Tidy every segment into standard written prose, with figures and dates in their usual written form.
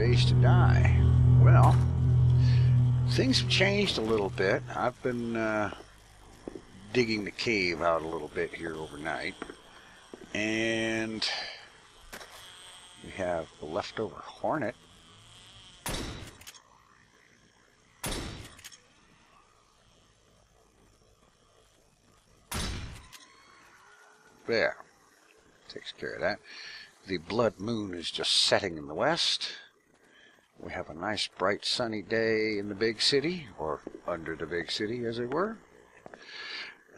days to die. Well, things have changed a little bit. I've been digging the cave out a little bit here overnight, and we have the leftover hornet. There, takes care of that. The blood moon is just setting in the west. We have a nice bright sunny day in the big city, or under the big city as it were.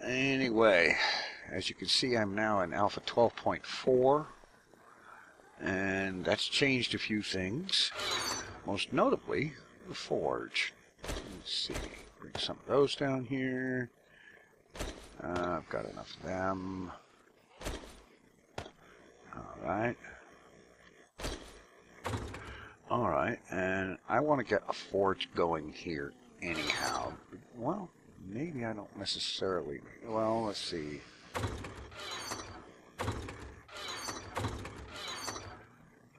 Anyway, as you can see, I'm now in alpha 12.4, and that's changed a few things, most notably the forge. Let's see, bring some of those down here. I've got enough of them. Alright, and I want to get a forge going here anyhow. Well, maybe I don't necessarily. Well, let's see.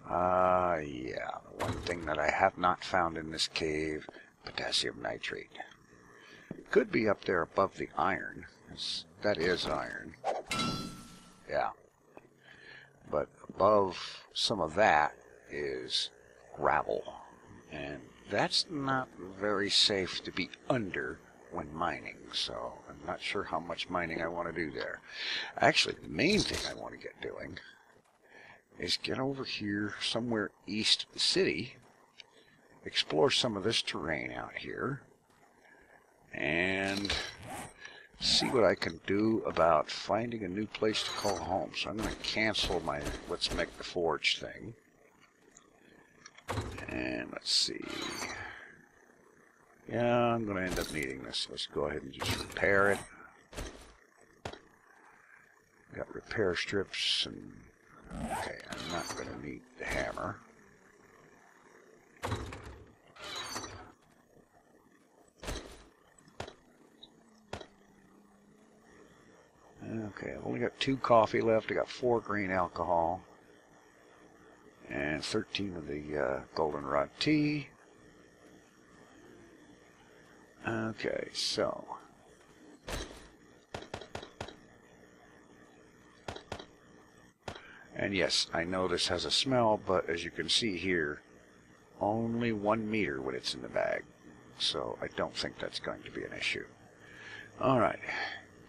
Yeah, the one thing that I have not found in this cave, potassium nitrate. Could be up there above the iron. That is iron. Yeah. But above some of that is gravel, and that's not very safe to be under when mining, so I'm not sure how much mining I want to do there. Actually, the main thing I want to get doing is get over here somewhere east of the city, explore some of this terrain out here, and see what I can do about finding a new place to call home. So I'm going to cancel my let's make the forge thing. And let's see. Yeah, I'm going to end up needing this. Let's go ahead and just repair it. Got repair strips, and okay, I'm not going to need the hammer. Okay, I've only got 2 coffee left. I got 4 green alcohol and 13 of the goldenrod tea. Okay, so and yes, I know this has a smell, but as you can see here, only 1 meter when it's in the bag, so I don't think that's going to be an issue. All right.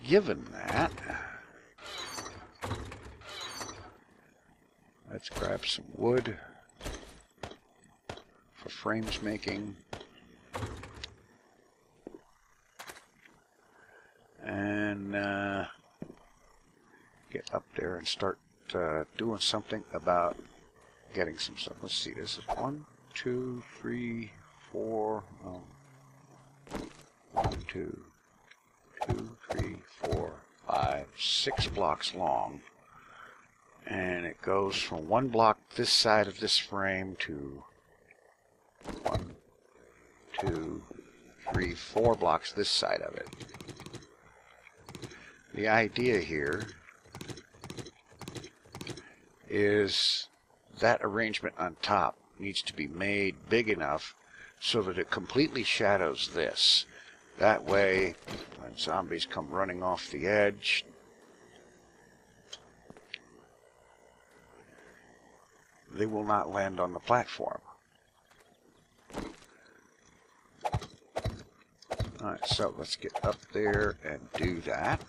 Given that, let's grab some wood for frames making, and get up there and start doing something about getting some stuff. Let's see, this is 1, 2, 3, 4, 1, 2, 3, 4, 5, 6 blocks long, and it goes from 1 block this side of this frame to 1, 2, 3, 4 blocks this side of it. The idea here is that arrangement on top needs to be made big enough so that it completely shadows this. That way, when zombies come running off the edge, they will not land on the platform. Alright, so let's get up there and do that.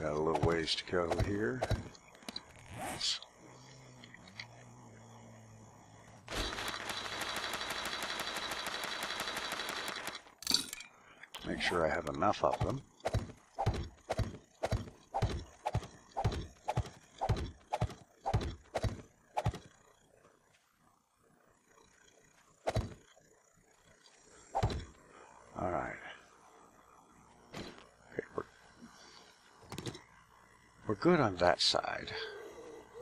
Got a little ways to go here. Make sure I have enough of them. All right. Okay, we're good on that side.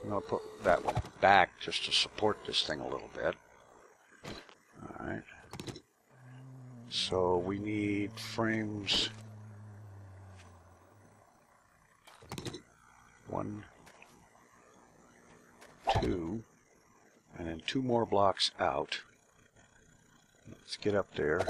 I'm going to put that one back just to support this thing a little bit. All right. So So we need frames 1, 2, and then 2 more blocks out. Let's get up there.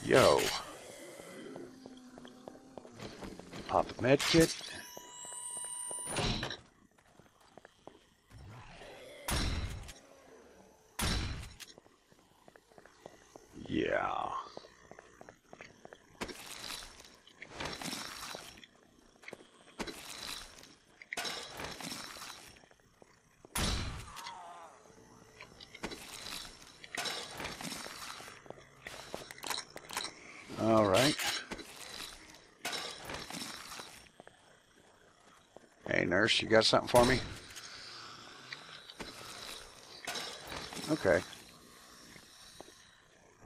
Yo. Pop a med kit. Yeah. All right. Hey, nurse, you got something for me? Okay.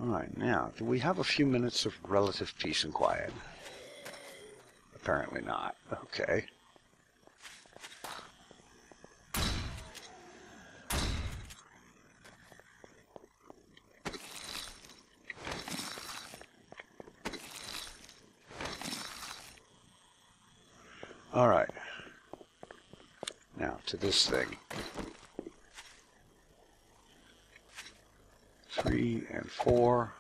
All right, now, do we have a few minutes of relative peace and quiet? Apparently not. Okay. All right. Now, to this thing. 3 and 4.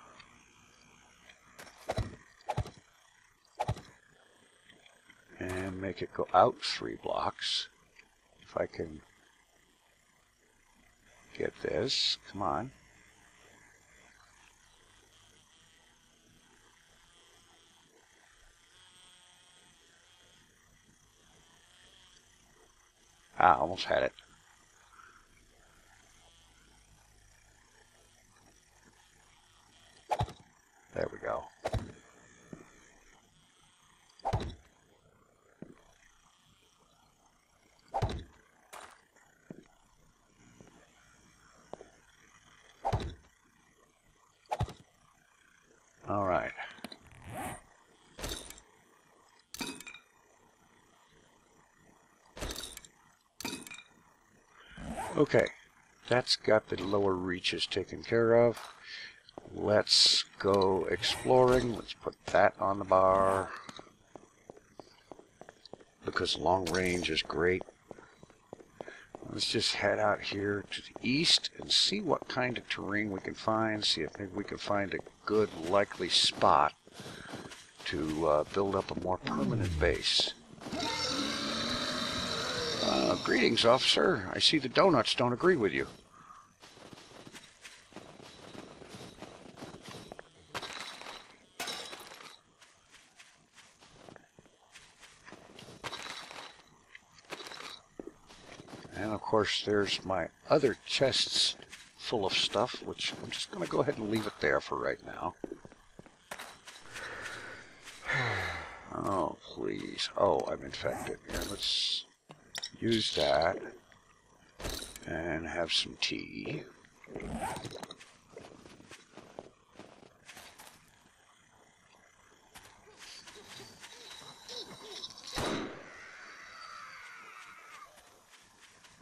And make it go out 3 blocks. If I can get this. Come on. Ah, almost had it. There we go. All right. Okay, that's got the lower reaches taken care of. Let's go exploring. Let's put that on the bar because long range is great. Let's just head out here to the east and see what kind of terrain we can find. See if maybe we can find a good likely spot to build up a more permanent base. Greetings, officer. I see the donuts don't agree with you. And of course, there's my other chests full of stuff, which I'm just going to go ahead and leave it there for right now. Oh, please. Oh, I'm infected. Here, let's use that and have some tea.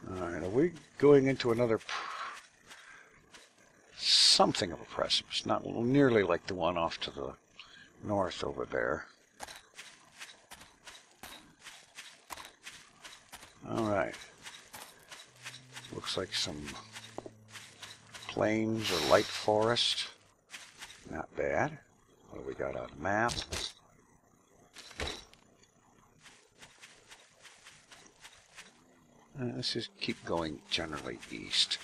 Alright, are we going into another something of a precipice? Not nearly like the one off to the north over there. Alright. Looks like some plains or light forest. Not bad. What do we got on the map? Let's just keep going generally east.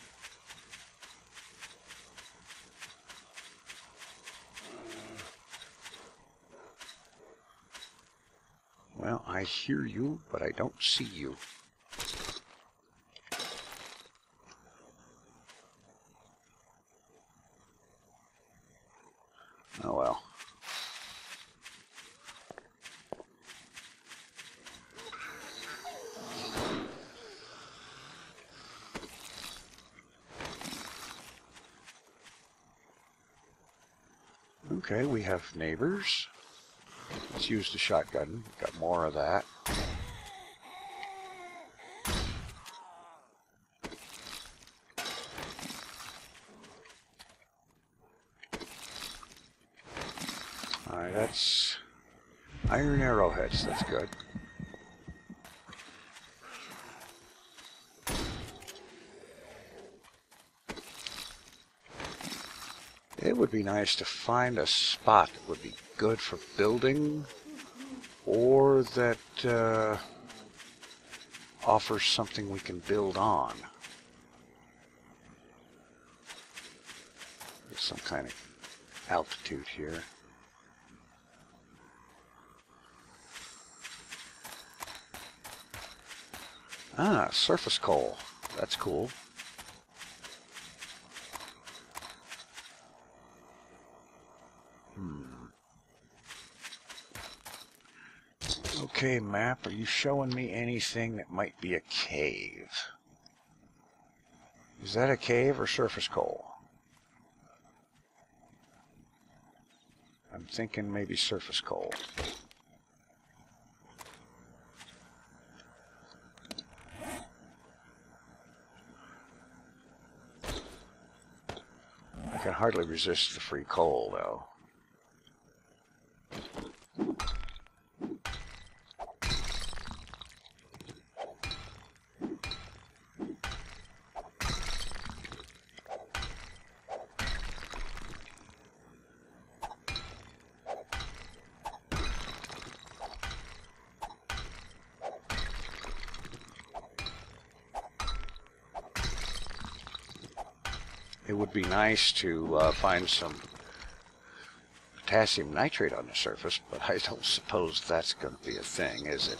Well, I hear you, but I don't see you. Oh well. Okay, we have neighbors. Let's use the shotgun. Got more of that. Alright, that's iron arrowheads. That's good. It would be nice to find a spot that would be good for building, or that offers something we can build on. There's some kind of altitude here. Ah, surface coal. That's cool. Okay, map, are you showing me anything that might be a cave? Is that a cave or surface coal? I'm thinking maybe surface coal. I can hardly resist the free coal, though. It would be nice to find some potassium nitrate on the surface, but I don't suppose that's going to be a thing, is it?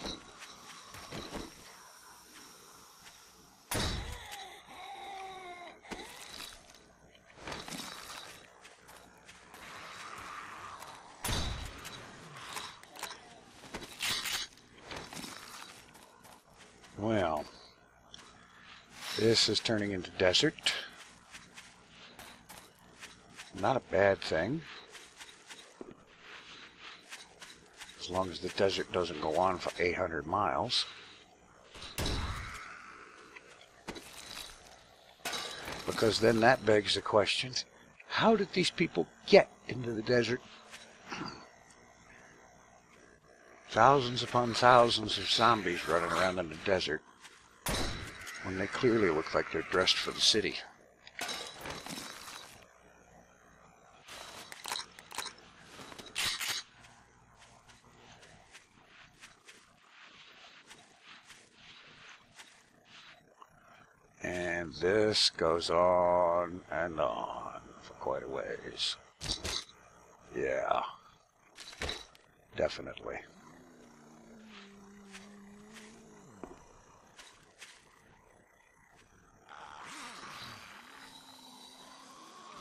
Well, this is turning into desert. Not a bad thing, as long as the desert doesn't go on for 800 miles. Because then that begs the question, how did these people get into the desert? Thousands upon thousands of zombies running around in the desert when they clearly look like they're dressed for the city. And this goes on and on for quite a ways. Yeah, definitely.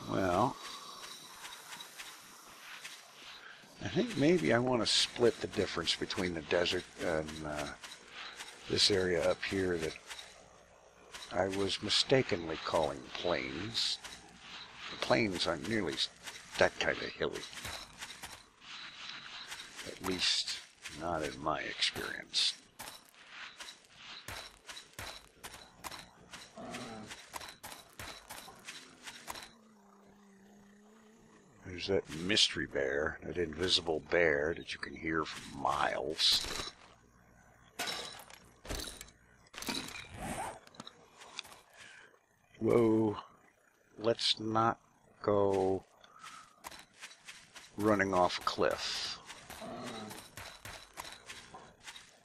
Well, I think maybe I want to split the difference between the desert and this area up here that I was mistakenly calling plains. The plains aren't nearly that kind of hilly. At least not in my experience. There's that mystery bear, that invisible bear that you can hear for miles. Whoa, let's not go running off a cliff.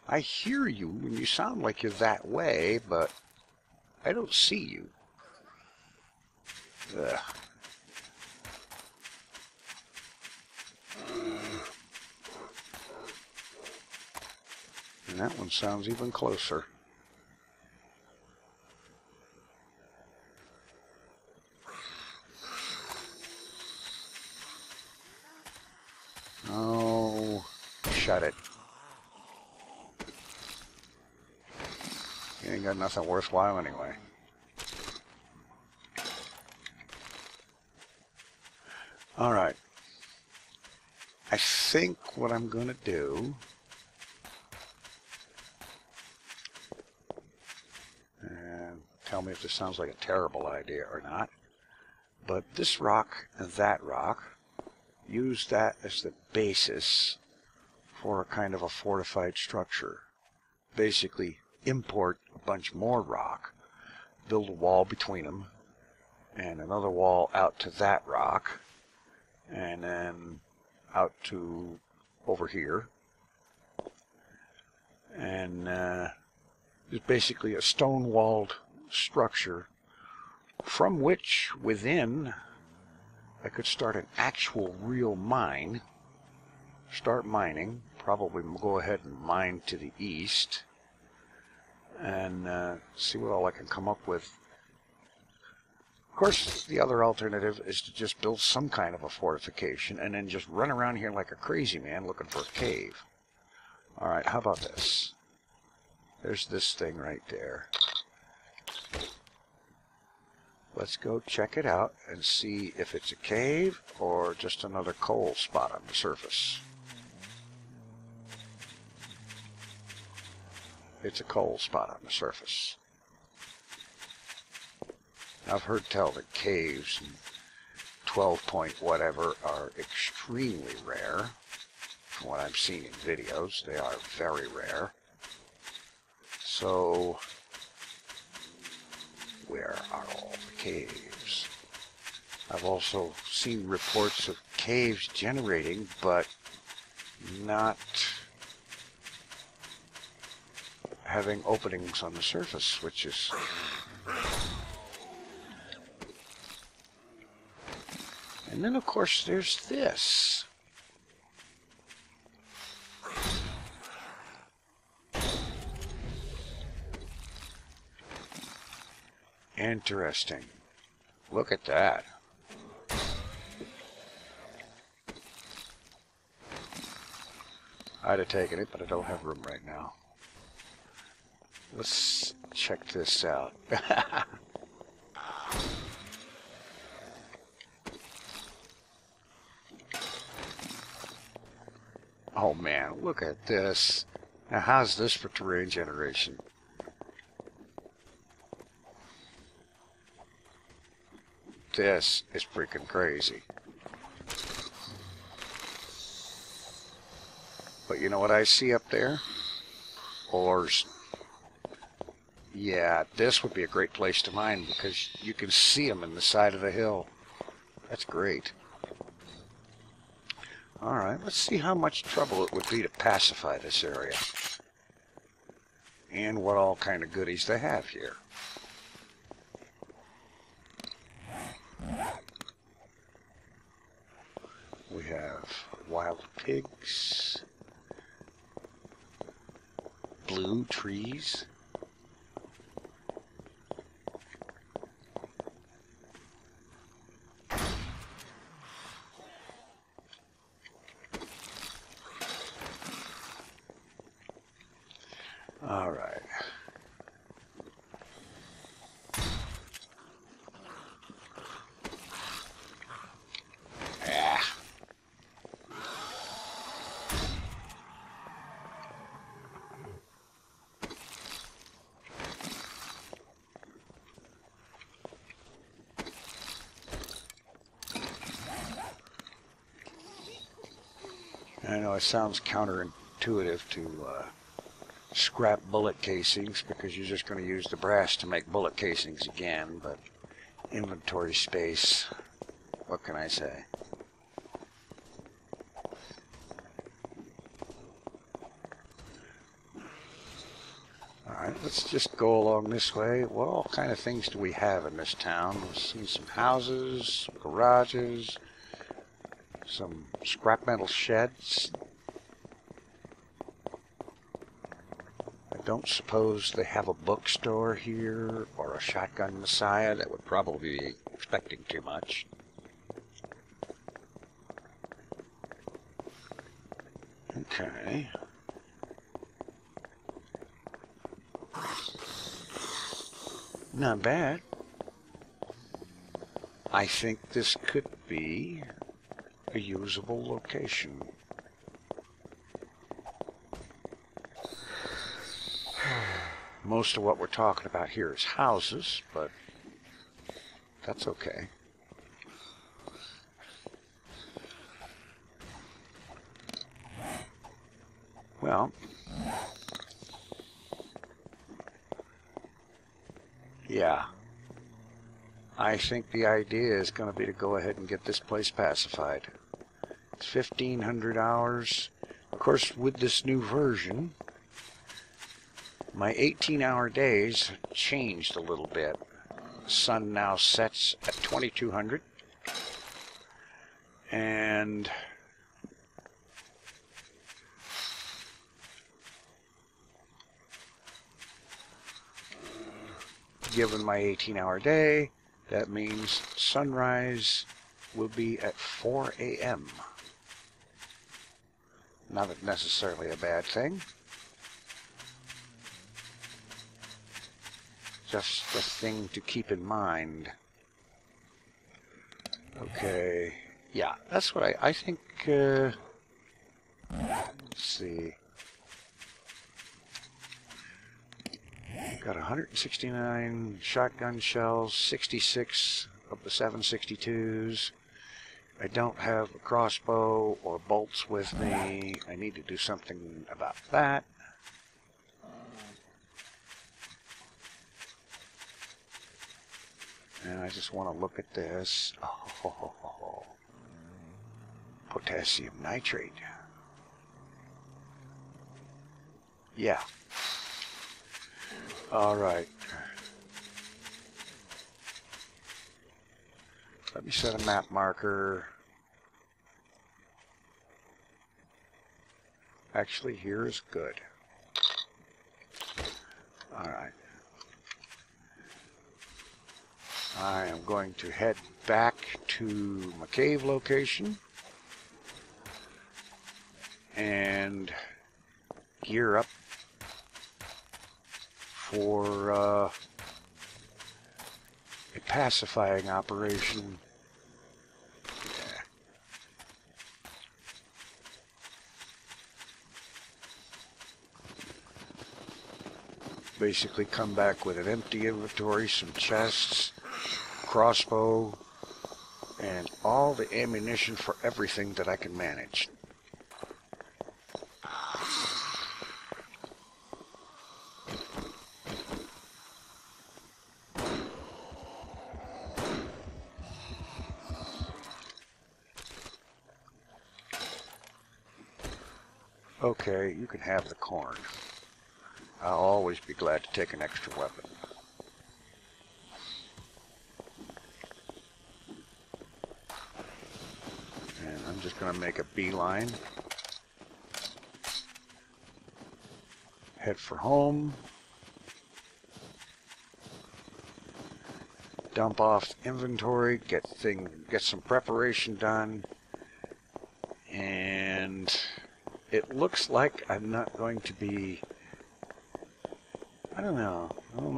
I hear you and you sound like you're that way, but I don't see you. Ugh. And that one sounds even closer. Oh, shut it. You ain't got nothing worthwhile anyway. All right. I think what I'm going to do, and tell me if this sounds like a terrible idea or not, but this rock and that rock, use that as the basis for a kind of a fortified structure. Basically import a bunch more rock, build a wall between them, and another wall out to that rock, and then out to over here, and it's basically a stone-walled structure from which within I could start an actual real mine, start mining, probably go ahead and mine to the east, and see what all I can come up with. Of course, the other alternative is to just build some kind of a fortification and then just run around here like a crazy man looking for a cave. Alright, how about this? There's this thing right there. Let's go check it out and see if it's a cave or just another coal spot on the surface. It's a coal spot on the surface. I've heard tell that caves and 12 point whatever are extremely rare. From what I've seen in videos, they are very rare. So, where are all the caves? I've also seen reports of caves generating, but not having openings on the surface, which is and then of course there's this. Interesting. Look at that. I'd have taken it, but I don't have room right now. Let's check this out. Oh man, look at this. Now how's this for terrain generation? This is freaking crazy. But you know what I see up there? Ores. Yeah, this would be a great place to mine because you can see them in the side of the hill. That's great. Alright, let's see how much trouble it would be to pacify this area. And what all kind of goodies they have here. We have wild pigs, blue trees, all right. I know it sounds counterintuitive to scrap bullet casings because you're just going to use the brass to make bullet casings again, but inventory space, what can I say? Alright, let's just go along this way. What all kind of things do we have in this town? We've seen some houses, some garages, some scrap metal sheds. I don't suppose they have a bookstore here or a shotgun messiah. That would probably be expecting too much. Okay. Not bad. I think this could be a usable location. Most of what we're talking about here is houses, but that's okay. Well, yeah, I think the idea is going to be to go ahead and get this place pacified. It's 1,500 hours. Of course, with this new version, my 18-hour days changed a little bit. The sun now sets at 2200, and given my 18-hour day, that means sunrise will be at 4 a.m. Not necessarily a bad thing. Just a thing to keep in mind. Okay, yeah, that's what I think, let's see. Got 169 shotgun shells, 66 of the 7.62s. I don't have a crossbow or bolts with me. I need to do something about that. And I just want to look at this. Oh, potassium nitrate. Yeah. All right. Let me set a map marker. Actually, here is good. All right. I am going to head back to my cave location and gear up for a pacifying operation. Yeah. Basically come back with an empty inventory, some chests, crossbow, and all the ammunition for everything that I can manage. Okay, you can have the corn. I'll always be glad to take an extra weapon. And I'm just going to make a beeline. Head for home. Dump off inventory, get some preparation done. And it looks like I'm not going to be, I don't know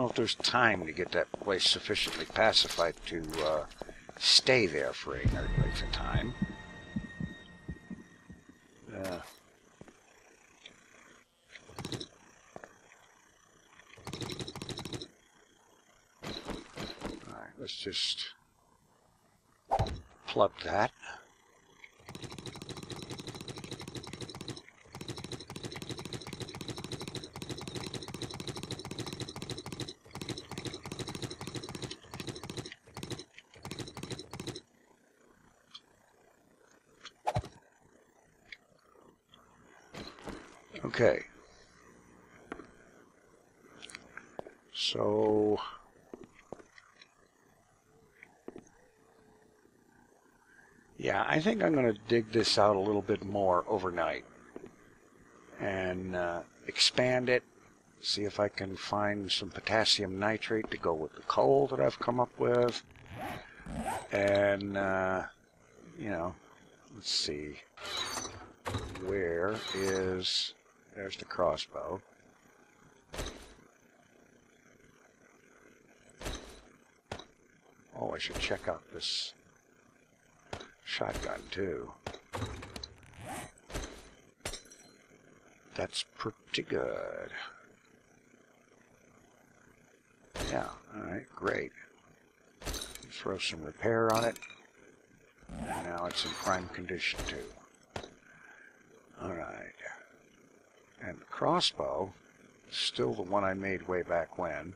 if there's time to get that place sufficiently pacified to stay there for a length of time. Alright, let's just plug that. Okay, so yeah, I think I'm going to dig this out a little bit more overnight and expand it, see if I can find some potassium nitrate to go with the coal that I've come up with, and you know, let's see, there's the crossbow. Oh, I should check out this shotgun too. That's pretty good. Yeah, alright, great. Throw some repair on it. And now it's in prime condition too. Alright. And the crossbow is still the one I made way back when.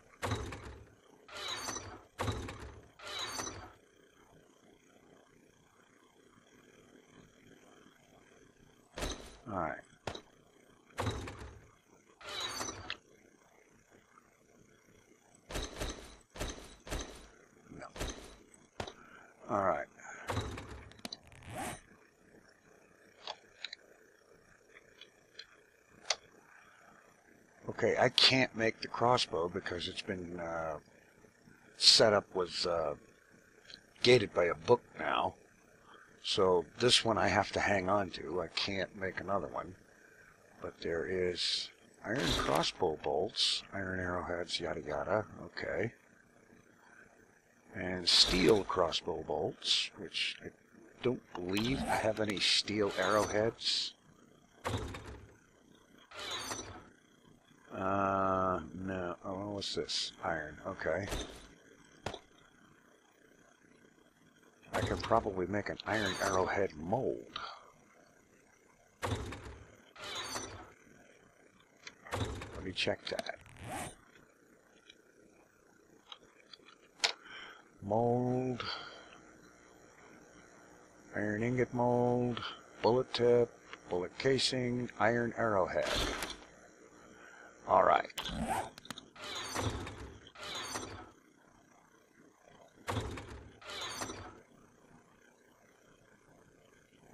Alright. No. Alright. Okay, I can't make the crossbow because it's been set up with gated by a book now. So this one I have to hang on to. I can't make another one. But there is iron crossbow bolts, iron arrowheads, yada yada. Okay. And steel crossbow bolts, which I don't believe I have any steel arrowheads. No. Oh, what's this? Iron. Okay. I could probably make an iron arrowhead mold. Let me check that. Mold. Iron ingot mold. Bullet tip. Bullet casing. Iron arrowhead. Alright.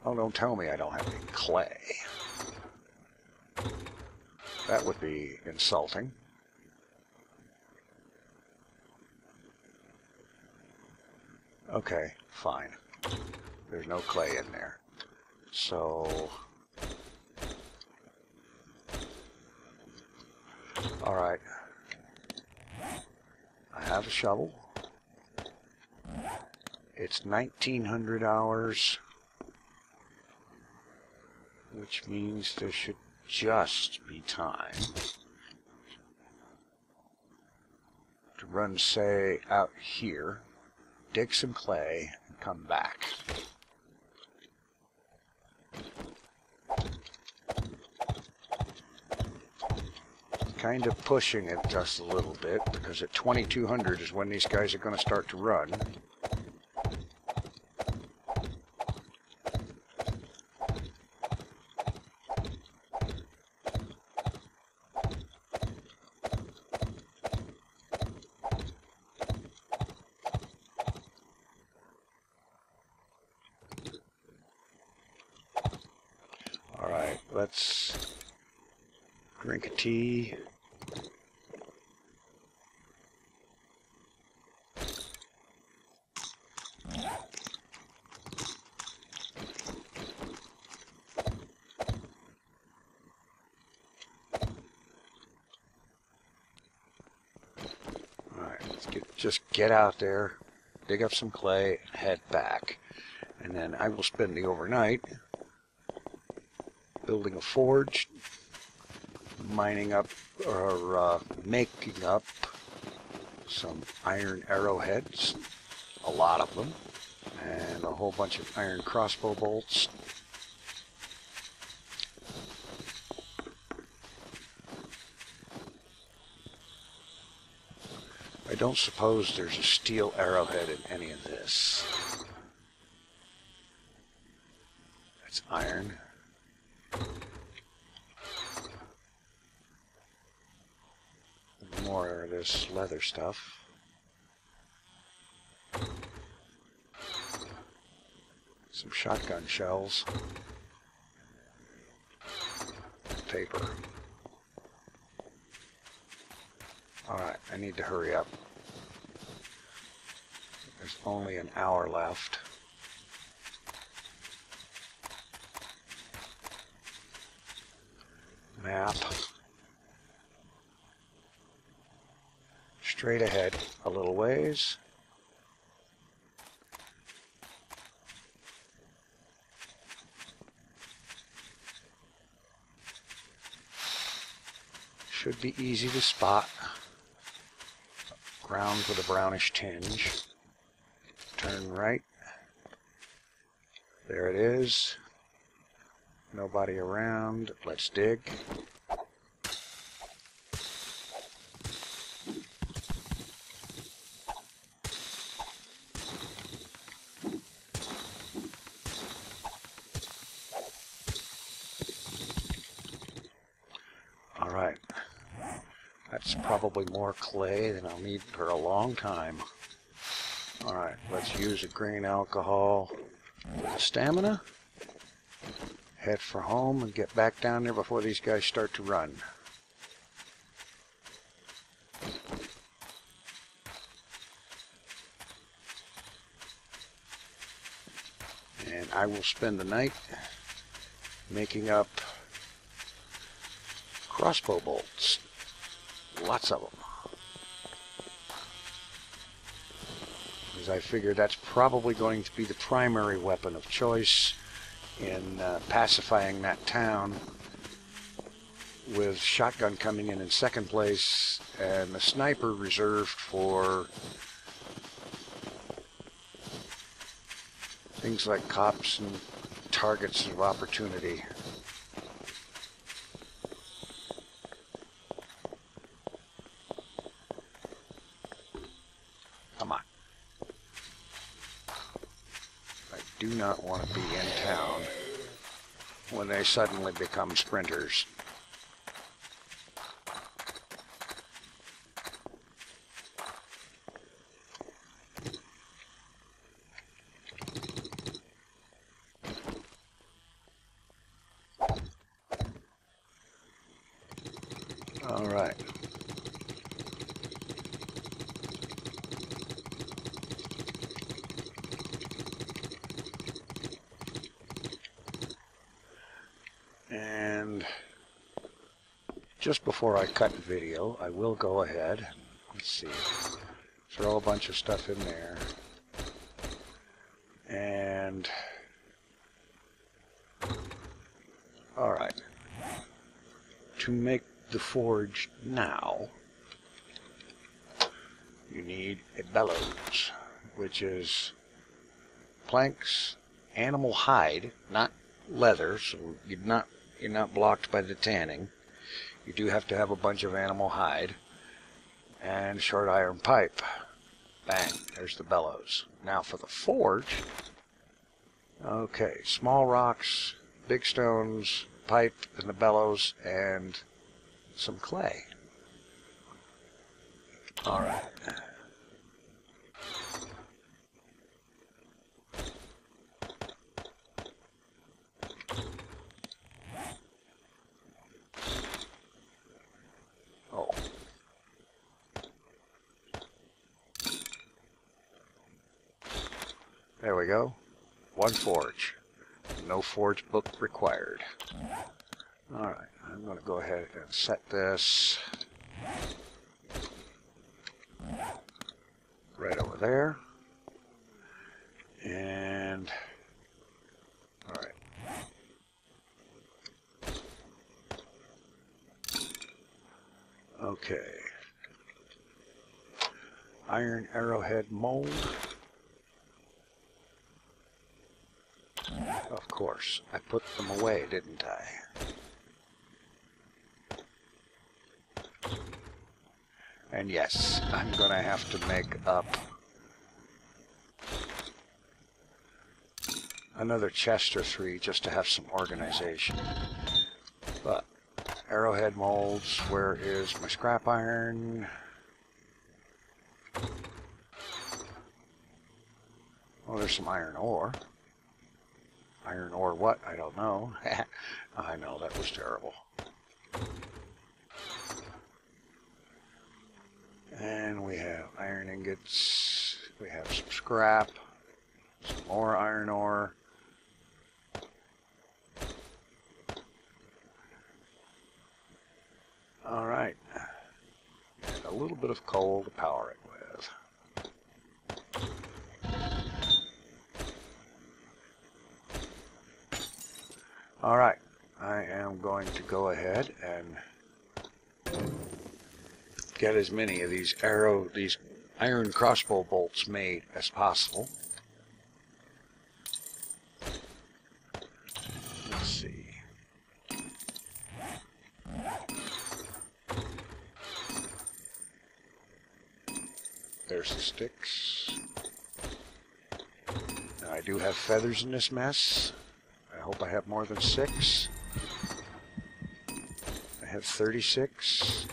Oh, don't tell me I don't have any clay. That would be insulting. Okay, fine. There's no clay in there. So... Alright. I have a shovel. It's 1900 hours. Which means there should just be time to run, say, out here, dig some clay, and come back. Kind of pushing it just a little bit, because at 2200 is when these guys are going to start to run. Alright, let's drink a tea. Alright, let's just get out there, dig up some clay, and head back. And then I will spend the overnight building a forge, mining up or making up some iron arrowheads, a lot of them, and a whole bunch of iron crossbow bolts. I don't suppose there's a steel arrowhead in any of this. That's iron. More of this leather stuff. Some shotgun shells. Paper. Alright, I need to hurry up. There's only an hour left. Map. Straight ahead a little ways. Should be easy to spot. Ground with a brownish tinge. Turn right. There it is. Nobody around. Let's dig. All right. That's probably more clay than I'll need for a long time. All right, let's use a grain alcohol with stamina. Head for home and get back down there before these guys start to run. And I will spend the night making up crossbow bolts. Lots of them. Because I figure that's probably going to be the primary weapon of choice in pacifying that town, with shotgun coming in second place and the sniper reserved for things like cops and targets of opportunity. Come on. I do not want to be in town when they suddenly become sprinters. All right. And just before I cut the video, I will go ahead, let's see, throw a bunch of stuff in there. And all right, to make the forge now, you need a bellows, which is planks, animal hide, not leather, so you're not blocked by the tanning. You do have to have a bunch of animal hide, and short iron pipe. Bang, there's the bellows. Now for the forge, okay, small rocks, big stones, pipe, and the bellows, and some clay. All right. Oh. There we go. One forge. No forge book required. All right. I'm going to go ahead and set this right over there. And all right. Okay. Iron arrowhead mold. Of course. I put them away, didn't I? And yes, I'm going to have to make up another chest or three just to have some organization. But arrowhead molds, where is my scrap iron? Oh, there's some iron ore. Iron ore what? I don't know. I know, that was terrible. And we have iron ingots, we have some scrap, some more iron ore. All right, and a little bit of coal to power it with. All right, I am going to go ahead and get as many of these iron crossbow bolts made as possible. Let's see. There's the sticks. Now I do have feathers in this mess. I hope I have more than 6. I have 36.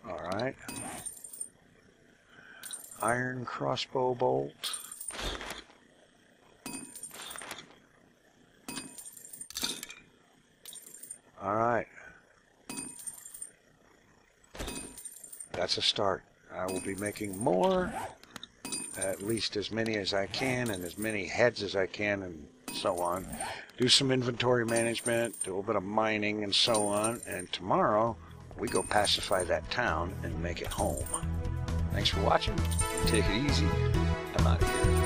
Alright. Iron crossbow bolt. Alright. That's a start. I will be making more, at least as many as I can, and as many heads as I can, and so on. Do some inventory management, do a little bit of mining, and so on. And tomorrow, we go pacify that town and make it home. Thanks for watching. Take it easy. I'm out of here.